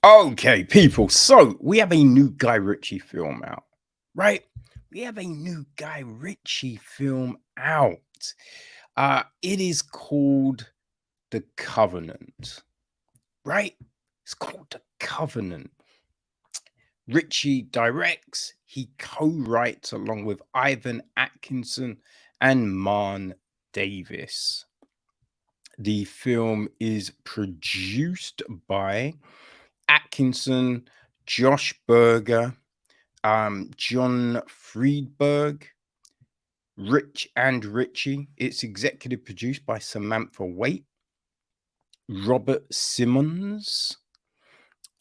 Okay, people. So we have a new Guy Ritchie film out, right? We have a new Guy Ritchie film out. It is called The Covenant, right? It's called The Covenant. Ritchie directs, he co-writes along with Ivan Atkinson and Marn Davies. The film is produced by Atkinson, Josh Berger, John Friedberg, Rich and Ritchie. It's executive produced by Samantha Waite, Robert Simmons,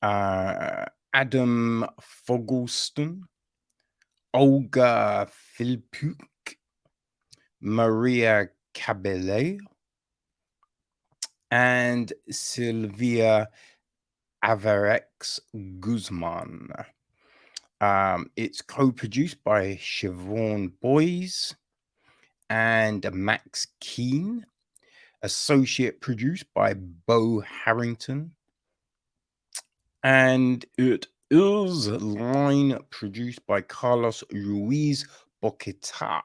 Adam Fogelston, Olga Philpuk, Maria Cabello, and Sylvia Avarex Guzman. It's co-produced by Siobhan Boys and Max Keane. Associate produced by Bo Harrington. And it is line produced by Carlos Ruiz Boqueta.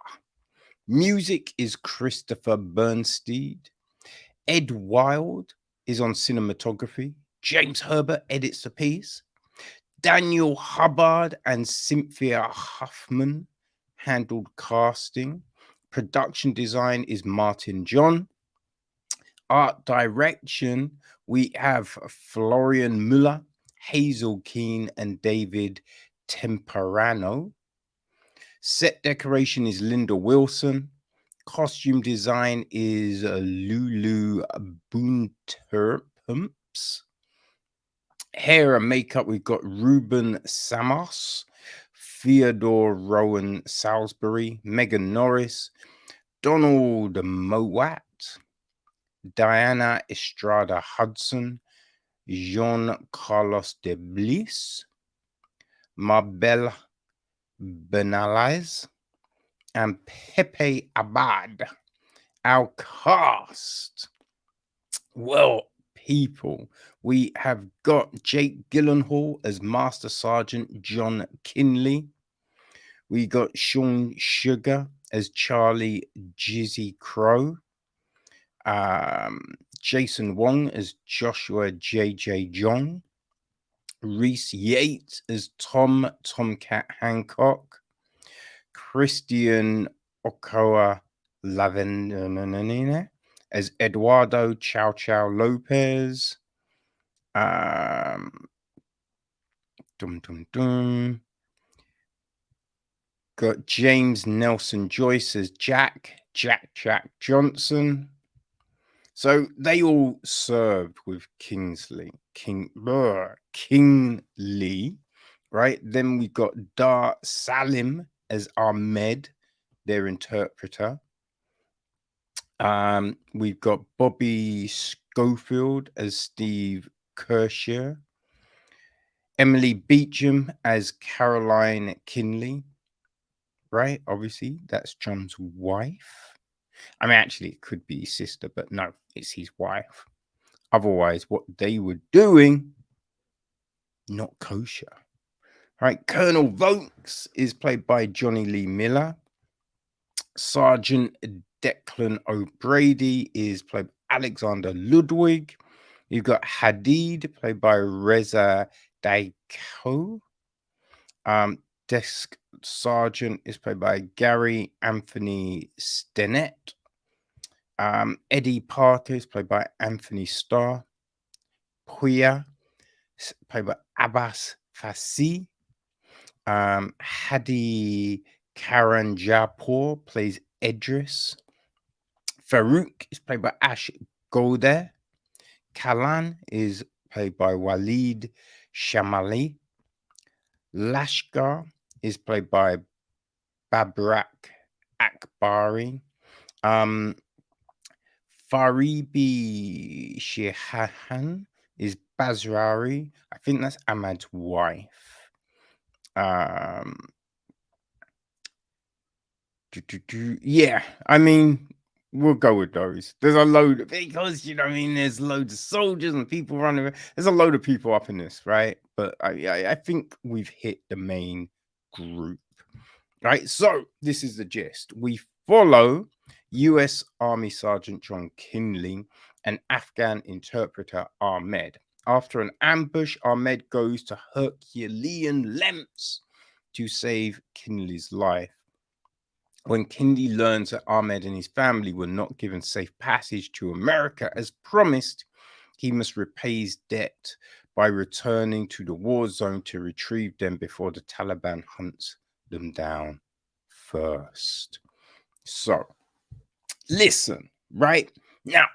Music is Christopher Bernstein. Ed Wild is on cinematography. James Herbert edits the piece. Daniel Hubbard and Cynthia Huffman handled casting. Production design is Martin John. Art direction, we have Florian Müller, Hazel Keane, and David Temperano. Set decoration is Linda Wilson. Costume design is Lulu Bunterpumps. Hair and makeup, we've got Ruben Samos, Theodore Rowan Salisbury, Megan Norris, Donald Mowat, Diana Estrada Hudson, Jean Carlos de Bliss, Mabel Benalez, and Pepe Abad. Our cast. Well, people, we have got Jake Gyllenhaal as Master Sergeant John Kinley. We got Sean Sugar as Charlie Jizzy Crow. Jason Wong as Joshua J.J. Jong. Reese Yates as Tomcat Hancock. Christian Okoa Lavenina as Eduardo Chow Chow Lopez. Got James Nelson-Joyce as Jack Johnson. So they all served with Kingsley, Kinley, right? Then we've got Dar Salim as Ahmed, their interpreter. We've got Bobby Schofield as Steve Kershaw. Emily Beecham as Caroline Kinley, right? Obviously, that's John's wife. I mean, actually, it could be his sister, but no, it's his wife. Otherwise, what they were doing, not kosher. Right? Colonel Vokes is played by Johnny Lee Miller. Sergeant Declan O'Brady is played by Alexander Ludwig. You've got Hadid, played by Reza Daiko. Desk Sergeant is played by Gary Anthony Stennett. Eddie Parker is played by Anthony Starr. Puya, played by Abbas Fassi. Hadi Karanjapur plays Idris. Farouk is played by Ash Golder. Kalan is played by Walid Shamali. Lashkar is played by Babrak Akbari. Fariba Sheikhan is Bazrari. I think that's Ahmad's wife. Yeah, I mean, We'll go with those. There's a load because you know what I mean. There's loads of soldiers and people running around. There's a load of people up in this, right? But I think we've hit the main group, right? So this is the gist. We follow U.S. Army Sergeant John Kinley and Afghan interpreter Ahmed. After an ambush, Ahmed goes to Herculean lengths to save Kinley's life. When Kinley learns that Ahmed and his family were not given safe passage to America as promised, he must repay his debt by returning to the war zone to retrieve them before the Taliban hunts them down first. So, listen, right now,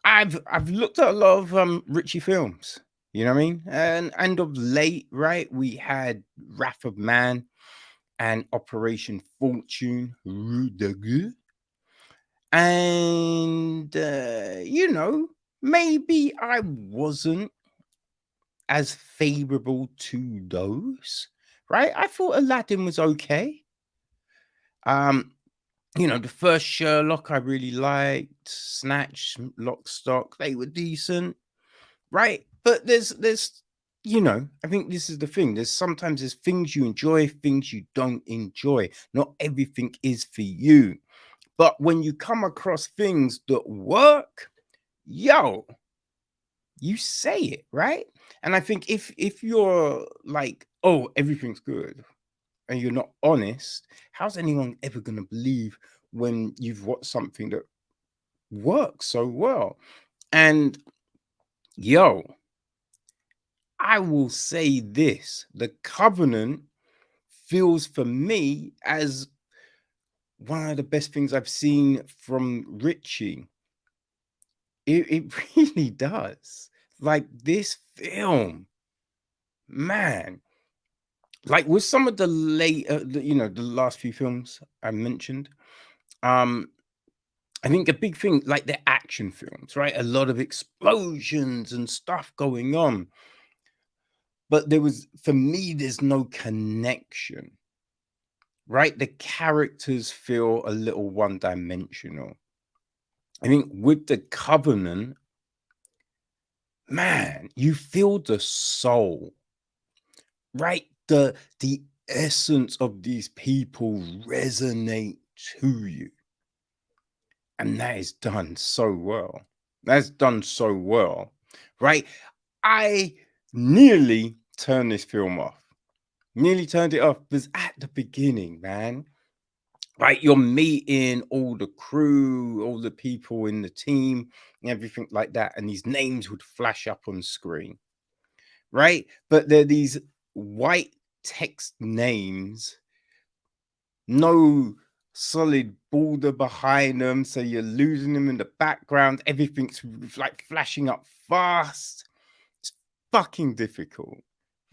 I've looked at a lot of Ritchie films. You know what I mean? And of late, right, we had Wrath of Man and Operation Fortune, Rue de Gueux. And, you know, maybe I wasn't as favorable to those, right? I thought Aladdin was okay. You know, the first Sherlock I really liked, Snatch, Lock, Stock, they were decent, right? But there's, you know, I think this is the thing. There's things you enjoy, things you don't enjoy. Not everything is for you. But when you come across things that work, yo, you say it, right? And I think if you're like, oh, everything's good, and you're not honest, how's anyone ever gonna believe when you've watched something that works so well? And yo, I will say this: The Covenant feels for me as one of the best things I've seen from Ritchie. It really does. Like this film, man. Like with some of the late, you know, the last few films I mentioned, um, I think a big thing, like the action films, right? A lot of explosions and stuff going on. But for me, there's no connection, right? The characters feel a little one dimensional. I think with The Covenant, man, you feel the soul, right? The essence of these people resonate to you. And that is done so well. That's done so well, right? I nearly turned this film off. Nearly turned it off because at the beginning, man, right, you're meeting all the crew, all the people in the team, and everything like that, and these names would flash up on screen, right? But they're these white text names, no solid border behind them, so you're losing them in the background. Everything's like flashing up fast. It's fucking difficult,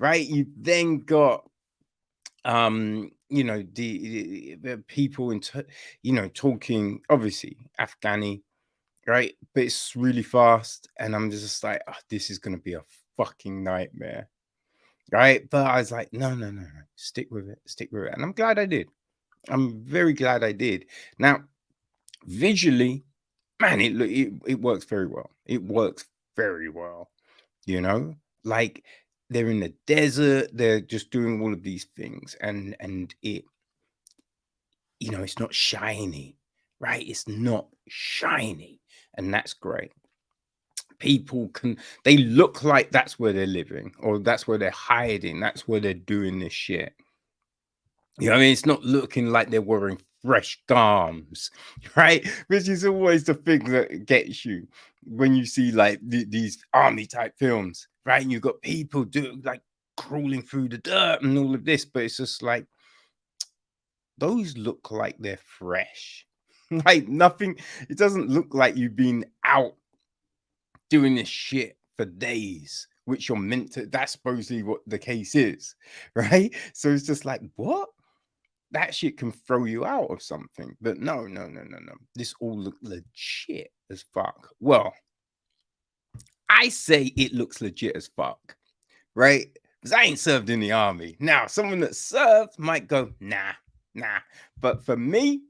right? You've then got you know, the people you know, talking obviously Afghani, right? But it's really fast, and I'm just like, oh, this is gonna be a fucking nightmare, right? But I was like, no, no, no, no, stick with it, stick with it, and I'm glad I did. I'm very glad I did. Now, visually, man, it works very well. It works very well, you know, like they're in the desert, they're just doing all of these things, and it, you know, it's not shiny, right? It's not shiny, and that's great. People they look like that's where they're living, or that's where they're hiding, that's where they're doing this shit. You know what I mean? It's not looking like they're wearing fresh garms, right? Which is always the thing that gets you when you see like these army type films, right? And you've got people doing like crawling through the dirt and all of this, but it's just like those look like they're fresh. Like nothing, it doesn't look like you've been out doing this shit for days, which you're meant to, that's supposedly what the case is, right? So it's just like, what? That shit can throw you out of something. But no, no, no, no, no. This all looked legit as fuck. Well, I say it looks legit as fuck, right? Because I ain't served in the army. Now, someone that served might go, nah, nah. But for me,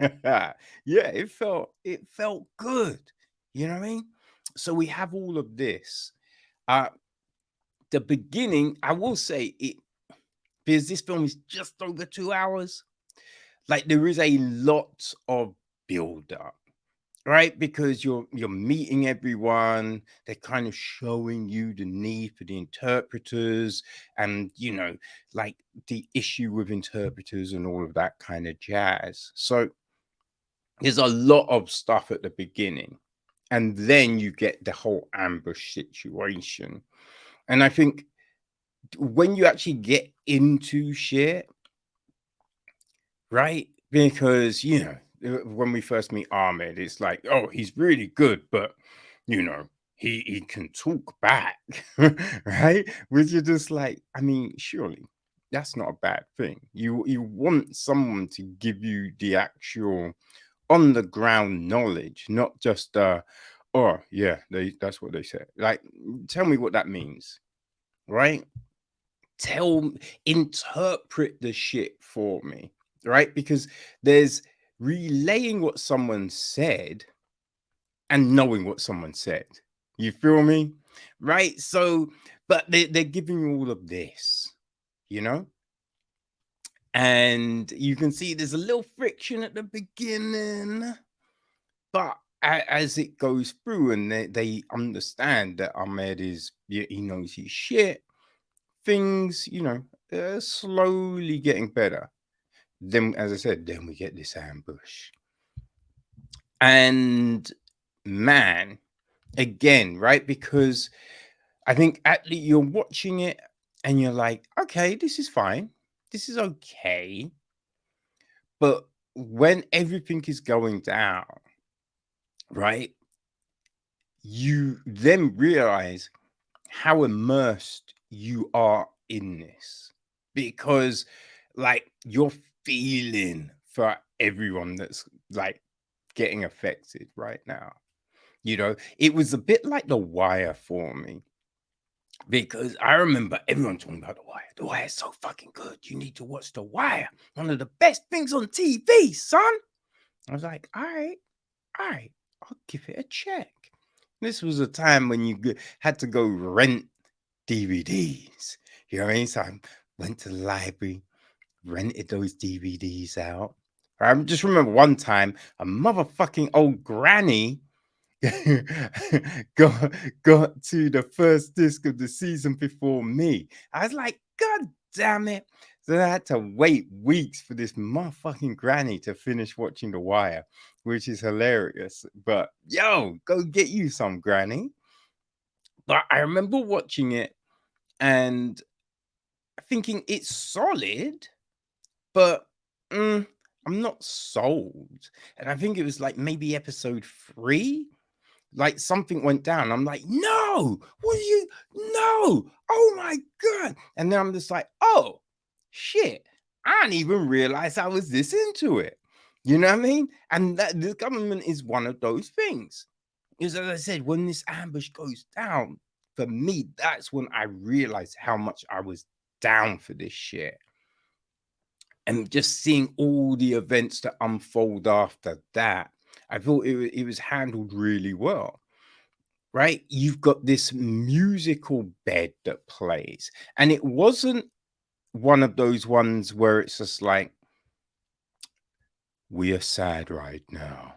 Yeah, it felt good. You know what I mean? So we have all of this. Uh the beginning, I will say it, because this film is just over 2 hours. Like there is a lot of build up, right? Because you're meeting everyone, they're kind of showing you the need for the interpreters, and like the issue with interpreters and all of that kind of jazz. So there's a lot of stuff at the beginning, and then you get the whole ambush situation. And I think when you actually get into shit, right? Because when we first meet Ahmed, it's like, oh, he's really good, but you know, he can talk back, right? Which you're just like, I mean, surely that's not a bad thing. You want someone to give you the actual on the ground knowledge, not just oh yeah, that's what they said. Like, tell me what that means, right? Tell Interpret the shit for me, right? Because there's relaying what someone said and knowing what someone said. You feel me? Right? So, but they're giving you all of this, you know? And you can see there's a little friction at the beginning, but as it goes through and they understand that Ahmed is, he knows his shit, things, slowly getting better. Then, as I said, then we get this ambush. And man, again, right? Because I think you're watching it and you're like, okay, this is fine. This is okay. But when everything is going down, right? You then realize how immersed you are in this, because like you're feeling for everyone that's like getting affected right now. It was a bit like The Wire for me, because I remember everyone talking about The Wire. The Wire is so fucking good. You need to watch The Wire. One of the best things on TV, son. I was like, all right, I'll give it a check. This was a time when you had to go rent DVDs. You know what I mean? So I went to the library, rented those DVDs out. I just remember one time a motherfucking old granny got got to the first disc of the season before me. I was like, God damn it. So I had to wait weeks for this motherfucking granny to finish watching The Wire, which is hilarious. But yo, go get you some, granny. But I remember watching it and thinking it's solid, but I'm not sold. And I think it was like maybe episode 3, like something went down. I'm like, no, what are you? No, oh my God. And then I'm just like, oh shit, I didn't even realize I was this into it. You know what I mean? And that the government is one of those things. Is, as I said, when this ambush goes down, for me, that's when I realized how much I was down for this shit. And just seeing all the events that unfold after that, I thought it was handled really well. Right? You've got this musical bed that plays, and it wasn't one of those ones where it's just like, we are sad right now.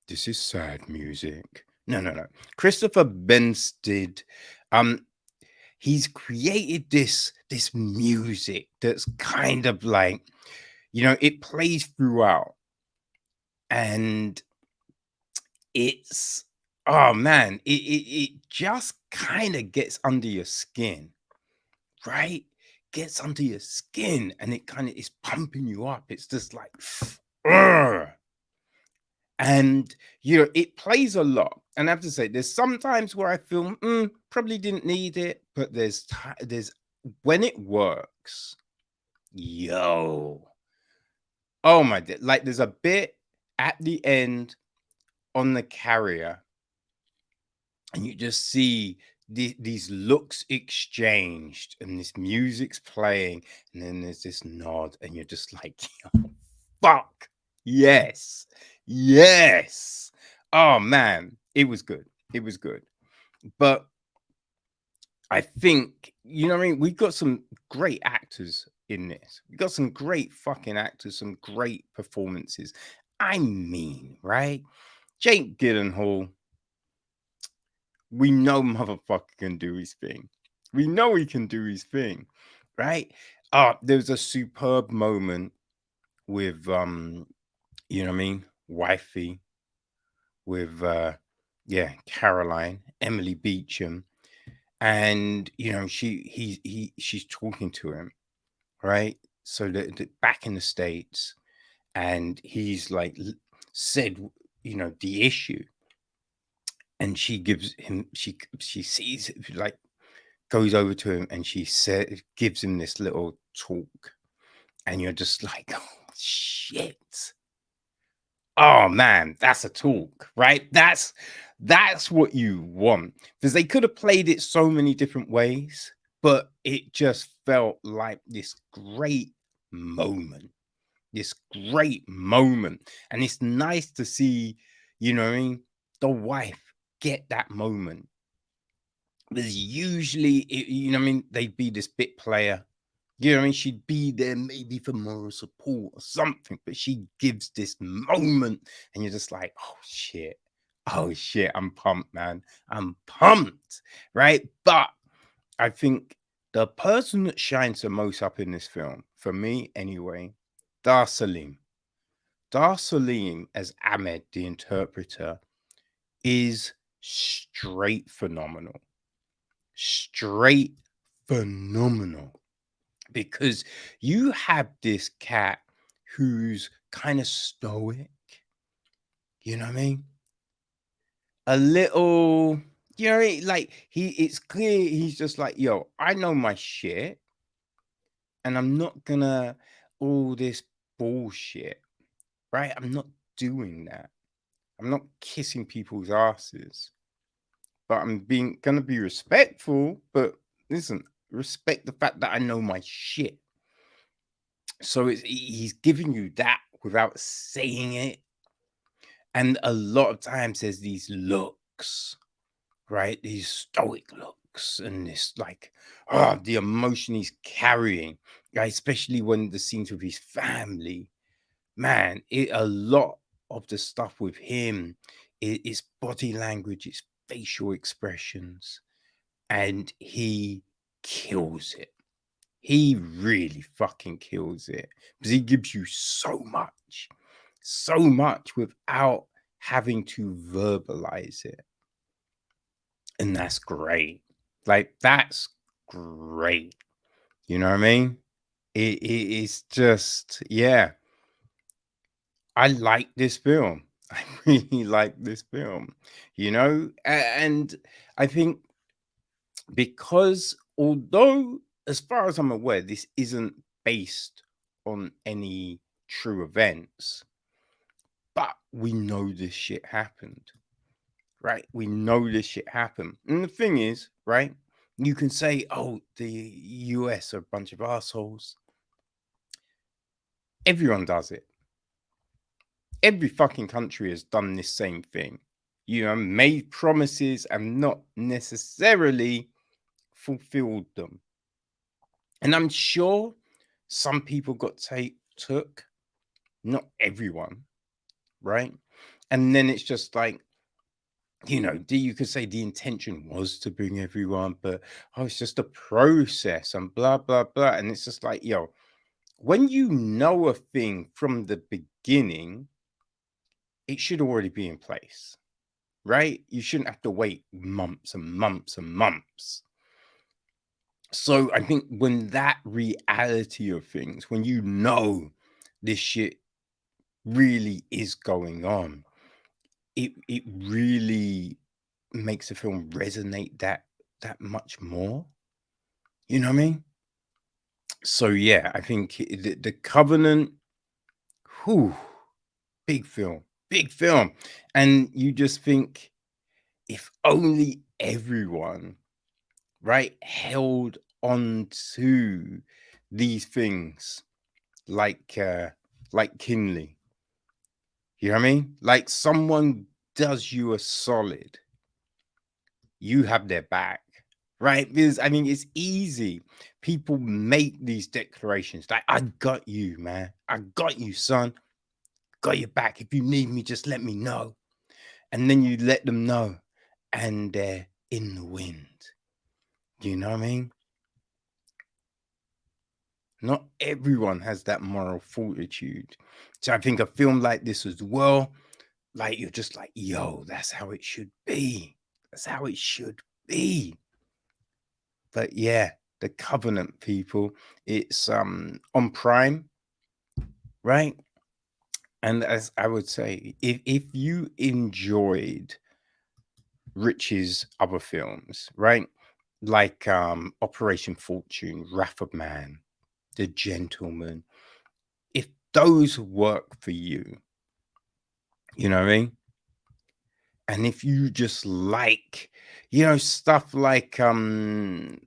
This is sad music. No, no, no. Christopher Benstead, um, he's created this music that's kind of like, it plays throughout, and it's, oh man, it just kind of gets under your skin, right? Gets under your skin, and it kind of is pumping you up. It's just like, "Ugh." And it plays a lot. And I have to say, there's sometimes where I feel probably didn't need it, but there's when it works, yo, oh my, like there's a bit at the end on the carrier, and you just see these looks exchanged, and this music's playing, and then there's this nod, and you're just like, fuck, Yes. Yes. Oh man, it was good. It was good. But I think, you know what I mean? We've got some great actors in this. We've got some great fucking actors, some great performances. I mean, right? Jake Gyllenhaal, we know motherfucker can do his thing. We know he can do his thing, right? There's a superb moment with you know what I mean, wifey, with yeah, Caroline, Emily Beecham, and you know, she's talking to him, right? So back in the States, and he's like said, you know, the issue, and she gives him, she sees it, like goes over to him, and she said, gives him this little talk, and you're just like, oh shit. Oh man, that's a talk, right? That's what you want. Because they could have played it so many different ways, but it just felt like this great moment. This great moment. And it's nice to see, you know what I mean, the wife get that moment. Because usually, you know what I mean, they'd be this bit player. You know what I mean? She'd be there maybe for moral support or something, but she gives this moment, and you're just like, oh shit. Oh shit. I'm pumped, man. I'm pumped. Right. But I think the person that shines the most up in this film, for me anyway, Dar Salim. Dar Salim as Ahmed, the interpreter, is straight phenomenal. Straight phenomenal. Because you have this cat who's kind of stoic, you know what I mean? A little, you know what I mean? Like it's clear he's just like, yo, I know my shit, and I'm not gonna all this bullshit, right? I'm not doing that. I'm not kissing people's asses, but I'm gonna be respectful. But listen, respect the fact that I know my shit. So he's giving you that without saying it. And a lot of times there's these looks, right? These stoic looks, and this like, the emotion he's carrying, right? Especially when the scenes with his family. Man, a lot of the stuff with him is body language, it's facial expressions, and he kills it. He really fucking kills it because he gives you so much without having to verbalize it. And that's great. Like, that's great. You know what I mean? It is just, yeah. I like this film. I really like this film, you know? And I think because although, as far as I'm aware, this isn't based on any true events, but we know this shit happened, right? We know this shit happened. And the thing is, right? You can say, oh, the US are a bunch of assholes. Everyone does it. Every fucking country has done this same thing. You know, made promises and not necessarily fulfilled them. And I'm sure some people got took, not everyone, right? And then it's just like, you know, you could say the intention was to bring everyone, but it's just a process and blah, blah, blah. And it's just like, yo, when you know a thing from the beginning, it should already be in place, right? You shouldn't have to wait months and months and months. So I think when that reality of things, when you know this shit really is going on, it really makes the film resonate that much more. You know what I mean? So yeah, I think the Covenant, whew, big film, and you just think if only everyone, right, held on to these things like Kinley, You know what I mean? Like someone does you a solid, you have their back, right? Because I mean, it's easy. People make these declarations like, I got you, man. I got you, son. Got your back. If you need me, just let me know. And then you let them know, and they're in the wind. You know what I mean? Not everyone has that moral fortitude. So I think a film like this as well, like you're just like, yo, that's how it should be. That's how it should be. But yeah, The Covenant, people, it's on Prime, right? And as I would say, if you enjoyed Rich's other films, right? Like Operation Fortune, Wrath of Man, The Gentleman, if those work for you, you know what I mean? And if you just like, stuff like Hurt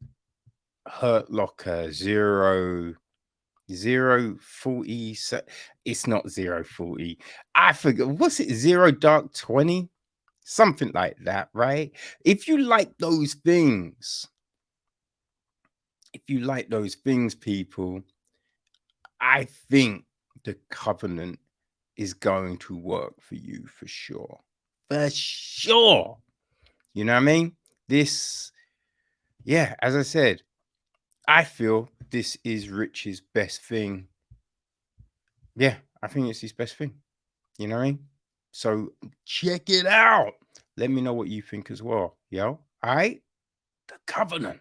Locker, Zero 40, it's not 040. I forget, what's it, Zero Dark 20? Something like that, right? If you like those things, people, I think The Covenant is going to work for you for sure. For sure. You know what I mean? This, yeah, as I said, I feel this is Rich's best thing. Yeah, I think it's his best thing. You know what I mean? So check it out. Let me know what you think as well. Yo, all right? The Covenant.